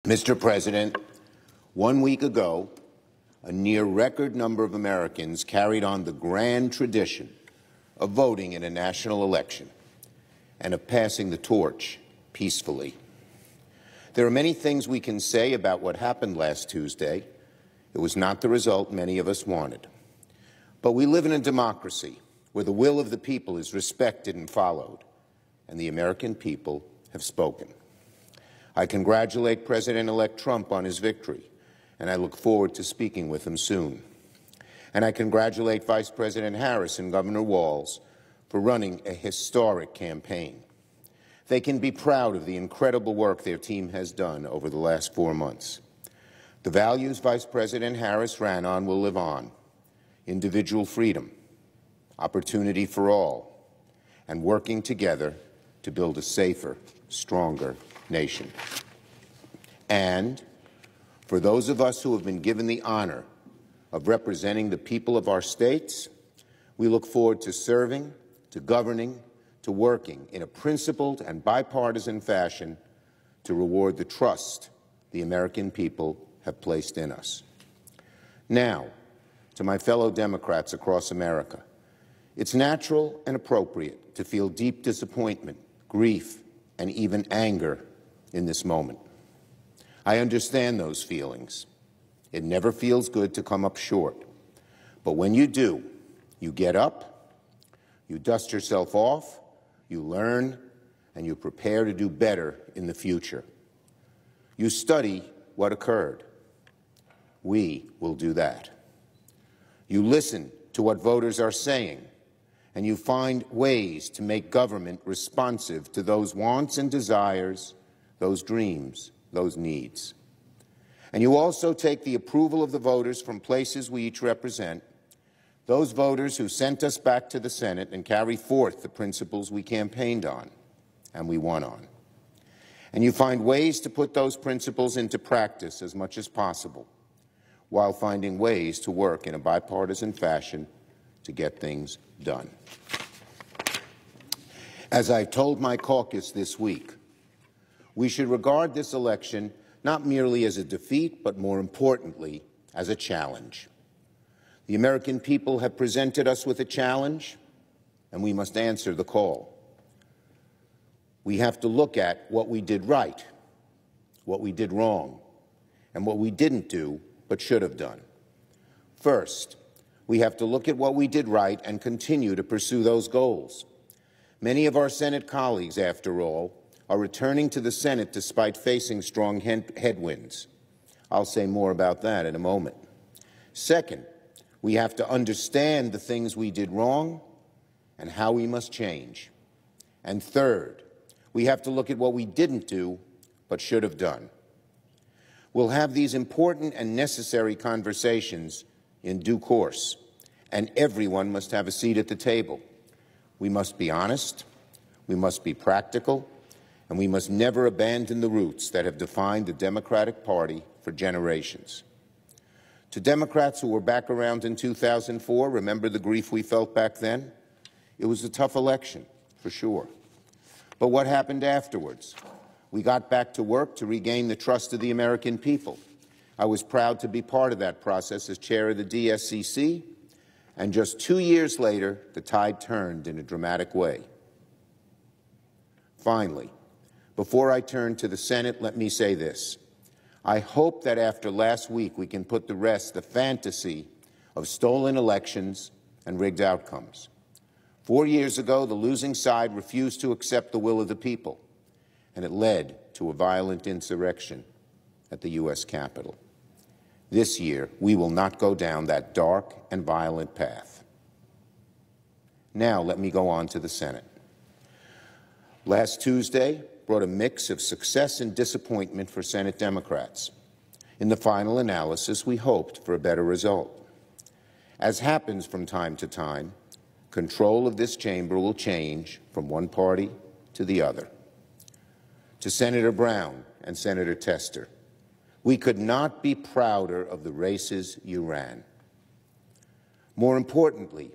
Mr. President, 1 week ago, a near record number of Americans carried on the grand tradition of voting in a national election and of passing the torch peacefully. There are many things we can say about what happened last Tuesday. It was not the result many of us wanted. But we live in a democracy where the will of the people is respected and followed, and the American people have spoken. I congratulate President-elect Trump on his victory, and I look forward to speaking with him soon. And I congratulate Vice President Harris and Governor Walz for running a historic campaign. They can be proud of the incredible work their team has done over the last 4 months. The values Vice President Harris ran on will live on: individual freedom, opportunity for all, and working together to build a safer, stronger nation. And for those of us who have been given the honor of representing the people of our states, we look forward to serving, to governing, to working in a principled and bipartisan fashion to reward the trust the American people have placed in us. Now, to my fellow Democrats across America, it's natural and appropriate to feel deep disappointment, grief, and even anger in this moment. I understand those feelings. It never feels good to come up short. But when you do, you get up, you dust yourself off, you learn, and you prepare to do better in the future. You study what occurred. We will do that. You listen to what voters are saying, and you find ways to make government responsive to those wants and desires, those dreams, those needs. And you also take the approval of the voters from places we each represent, those voters who sent us back to the Senate, and carry forth the principles we campaigned on and we won on. And you find ways to put those principles into practice as much as possible, while finding ways to work in a bipartisan fashion to get things done. As I told my caucus this week, we should regard this election not merely as a defeat, but more importantly, as a challenge. The American people have presented us with a challenge, and we must answer the call. We have to look at what we did right, what we did wrong, and what we didn't do but should have done. First, we have to look at what we did right and continue to pursue those goals. Many of our Senate colleagues, after all, are returning to the Senate despite facing strong headwinds. I'll say more about that in a moment. Second, we have to understand the things we did wrong and how we must change. And third, we have to look at what we didn't do but should have done. We'll have these important and necessary conversations in due course, and everyone must have a seat at the table. We must be honest, we must be practical, and we must never abandon the roots that have defined the Democratic Party for generations. To Democrats who were back around in 2004, remember the grief we felt back then? It was a tough election, for sure. But what happened afterwards? We got back to work to regain the trust of the American people. I was proud to be part of that process as chair of the DSCC, and just 2 years later, the tide turned in a dramatic way. Finally, before I turn to the Senate, let me say this. I hope that after last week we can put to rest the fantasy of stolen elections and rigged outcomes. 4 years ago, the losing side refused to accept the will of the people, and it led to a violent insurrection at the U.S. Capitol. This year, we will not go down that dark and violent path. Now, let me go on to the Senate. Last Tuesday brought a mix of success and disappointment for Senate Democrats. In the final analysis, we hoped for a better result. As happens from time to time, control of this chamber will change from one party to the other. To Senator Brown and Senator Tester, we could not be prouder of the races you ran. More importantly,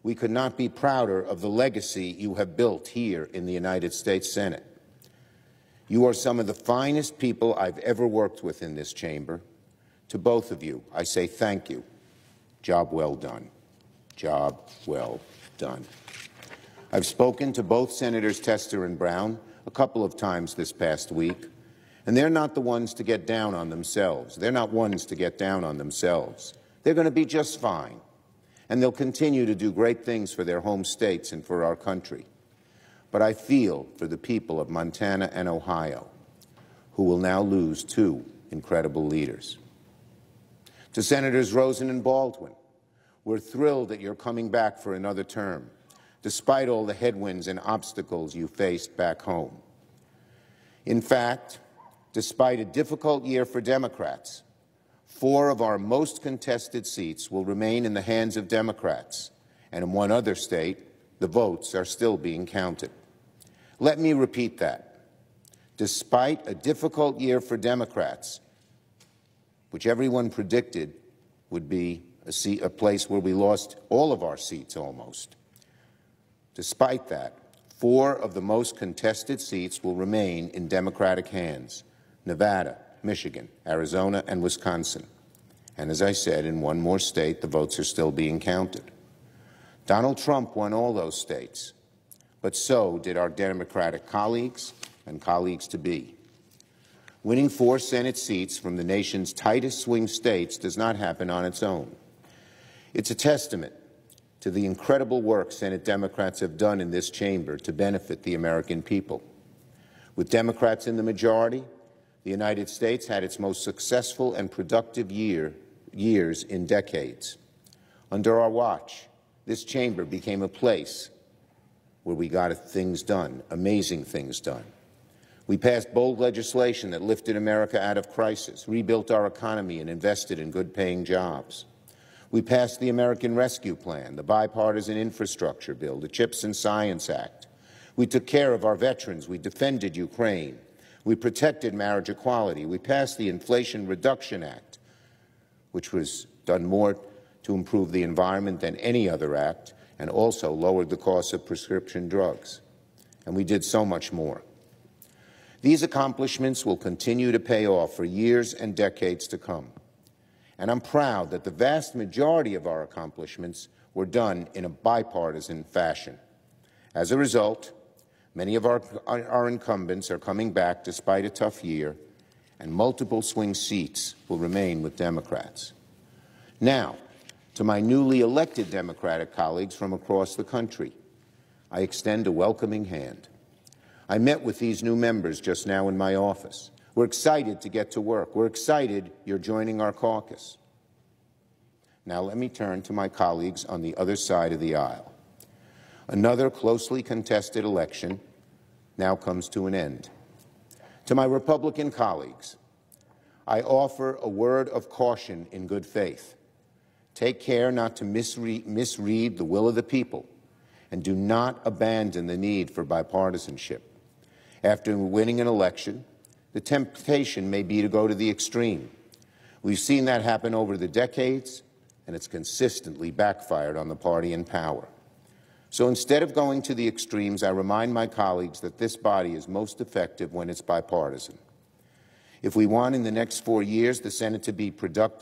we could not be prouder of the legacy you have built here in the United States Senate. You are some of the finest people I've ever worked with in this chamber. To both of you, I say thank you. Job well done. Job well done. I've spoken to both Senators Tester and Brown a couple of times this past week, and they're not the ones to get down on themselves. They're not ones to get down on themselves. They're going to be just fine, and they'll continue to do great things for their home states and for our country. But I feel for the people of Montana and Ohio, who will now lose two incredible leaders. To Senators Rosen and Baldwin, we're thrilled that you're coming back for another term, despite all the headwinds and obstacles you faced back home. In fact, despite a difficult year for Democrats, 4 of our most contested seats will remain in the hands of Democrats, and in one other state, the votes are still being counted. Let me repeat that. Despite a difficult year for Democrats, which everyone predicted would be a place where we lost all of our seats almost, despite that, 4 of the most contested seats will remain in Democratic hands: Nevada, Michigan, Arizona, and Wisconsin. And as I said, in one more state, the votes are still being counted. Donald Trump won all those states, but so did our Democratic colleagues and colleagues-to-be. Winning 4 Senate seats from the nation's tightest swing states does not happen on its own. It's a testament to the incredible work Senate Democrats have done in this chamber to benefit the American people. With Democrats in the majority, the United States had its most successful and productive years in decades. Under our watch, this chamber became a place where we got things done, amazing things done. We passed bold legislation that lifted America out of crisis, rebuilt our economy, and invested in good-paying jobs. We passed the American Rescue Plan, the Bipartisan Infrastructure Bill, the CHIPS and Science Act. We took care of our veterans. We defended Ukraine. We protected marriage equality. We passed the Inflation Reduction Act, which was done more to improve the environment than any other act, and also lowered the cost of prescription drugs. And we did so much more. These accomplishments will continue to pay off for years and decades to come. And I'm proud that the vast majority of our accomplishments were done in a bipartisan fashion. As a result, many of our incumbents are coming back despite a tough year, and multiple swing seats will remain with Democrats. Now, to my newly elected Democratic colleagues from across the country, I extend a welcoming hand. I met with these new members just now in my office. We're excited to get to work. We're excited you're joining our caucus. Now let me turn to my colleagues on the other side of the aisle. Another closely contested election now comes to an end. To my Republican colleagues, I offer a word of caution in good faith. Take care not to misread the will of the people, and do not abandon the need for bipartisanship. After winning an election, the temptation may be to go to the extreme. We've seen that happen over the decades, and it's consistently backfired on the party in power. So instead of going to the extremes, I remind my colleagues that this body is most effective when it's bipartisan. If we want in the next 4 years the Senate to be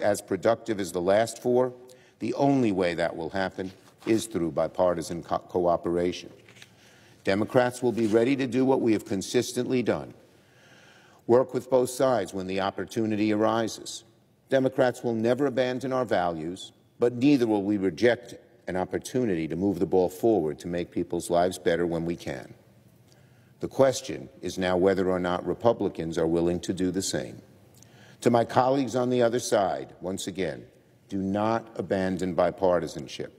as productive as the last 4, the only way that will happen is through bipartisan cooperation. Democrats will be ready to do what we have consistently done: work with both sides when the opportunity arises. Democrats will never abandon our values, but neither will we reject an opportunity to move the ball forward to make people's lives better when we can. The question is now whether or not Republicans are willing to do the same. To my colleagues on the other side, once again, do not abandon bipartisanship.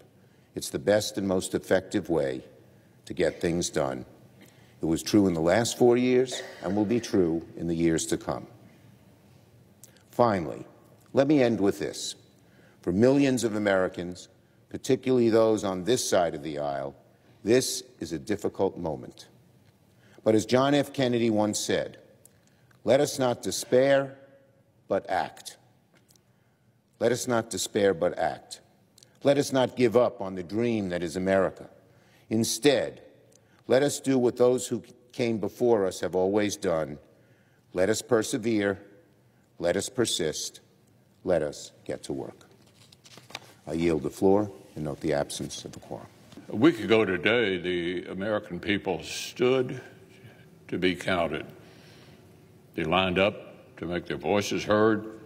It's the best and most effective way to get things done. It was true in the last 4 years and will be true in the years to come. Finally, let me end with this. For millions of Americans, particularly those on this side of the aisle, this is a difficult moment. But as John F. Kennedy once said, let us not despair, but act. Let us not despair, but act. Let us not give up on the dream that is America. Instead, let us do what those who came before us have always done, Let us persevere. Let us persist. Let us get to work. I yield the floor and note the absence of a quorum. A week ago today, the American people stood to be counted. They lined up to make their voices heard,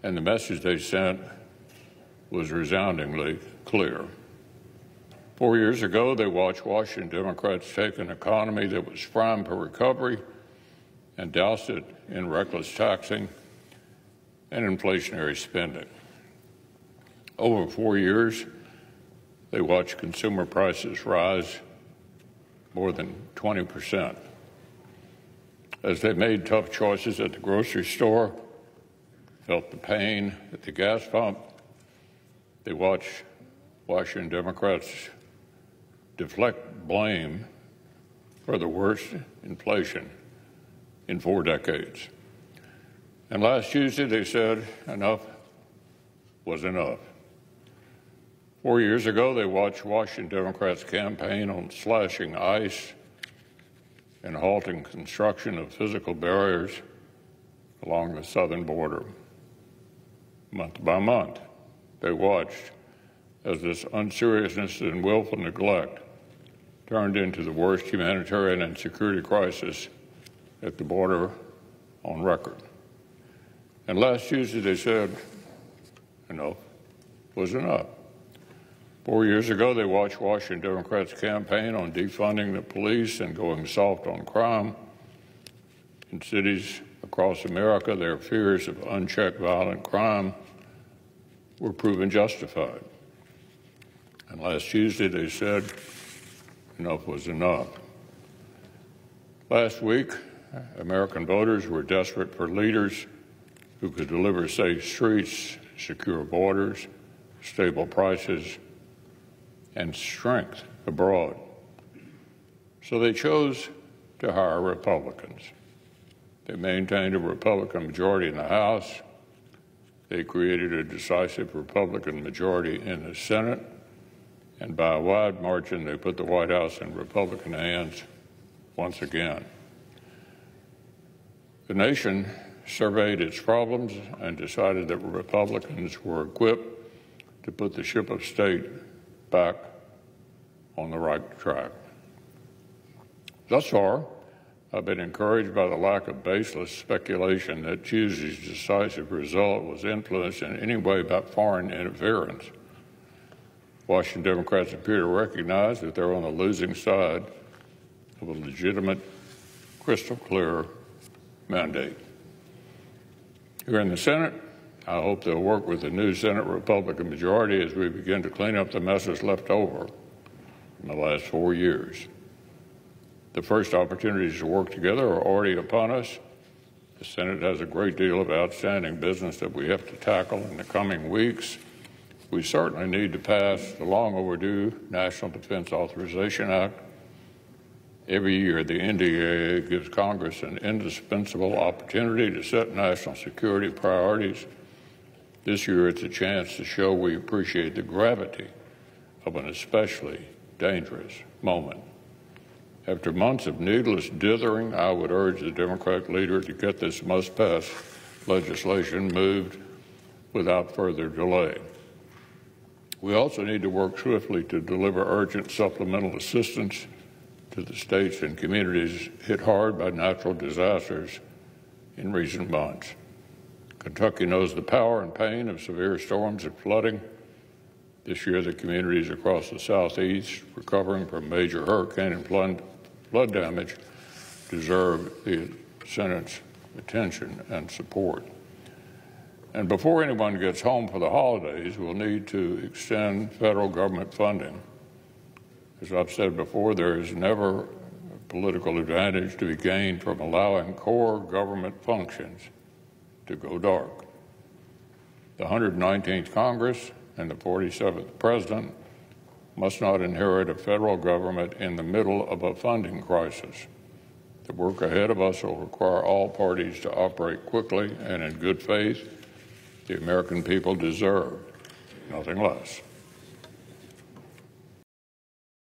and the message they sent was resoundingly clear. 4 years ago, they watched Washington Democrats take an economy that was primed for recovery and doused it in reckless taxing and inflationary spending. Over 4 years, they watched consumer prices rise more than 20%. As they made tough choices at the grocery store, felt the pain at the gas pump, they watched Washington Democrats deflect blame for the worst inflation in 4 decades. And last Tuesday, they said enough was enough. 4 years ago, they watched Washington Democrats campaign on slashing ICE and halting construction of physical barriers along the southern border. Month by month, they watched as this unseriousness and willful neglect turned into the worst humanitarian and security crisis at the border on record. And last Tuesday, they said enough was enough. 4 years ago, they watched Washington Democrats campaign on defunding the police and going soft on crime. In cities across America, their fears of unchecked violent crime were proven justified. And last Tuesday, they said enough was enough. Last week, American voters were desperate for leaders who could deliver safe streets, secure borders, stable prices, and strength abroad. So they chose to hire Republicans. They maintained a Republican majority in the House. They created a decisive Republican majority in the Senate. And by a wide margin, they put the White House in Republican hands once again. The nation surveyed its problems and decided that Republicans were equipped to put the ship of state back on the right track. Thus far, I've been encouraged by the lack of baseless speculation that Tuesday's decisive result was influenced in any way by foreign interference. Washington Democrats appear to recognize that they're on the losing side of a legitimate, crystal clear mandate. Here in the Senate, I hope they'll work with the new Senate Republican majority as we begin to clean up the messes left over in the last 4 years. The first opportunities to work together are already upon us. The Senate has a great deal of outstanding business that we have to tackle in the coming weeks. We certainly need to pass the long overdue National Defense Authorization Act. Every year, the NDAA gives Congress an indispensable opportunity to set national security priorities. This year, it's a chance to show we appreciate the gravity of an especially dangerous moment. After months of needless dithering, I would urge the Democratic leader to get this must-pass legislation moved without further delay. We also need to work swiftly to deliver urgent supplemental assistance to the states and communities hit hard by natural disasters in recent months. Kentucky knows the power and pain of severe storms and flooding. This year, the communities across the Southeast recovering from major hurricane and flood damage deserve the Senate's attention and support. And before anyone gets home for the holidays, we'll need to extend federal government funding. As I've said before, there is never a political advantage to be gained from allowing core government functions to go dark. The 119th Congress and the 47th President must not inherit a federal government in the middle of a funding crisis. The work ahead of us will require all parties to operate quickly and in good faith. The American people deserve nothing less.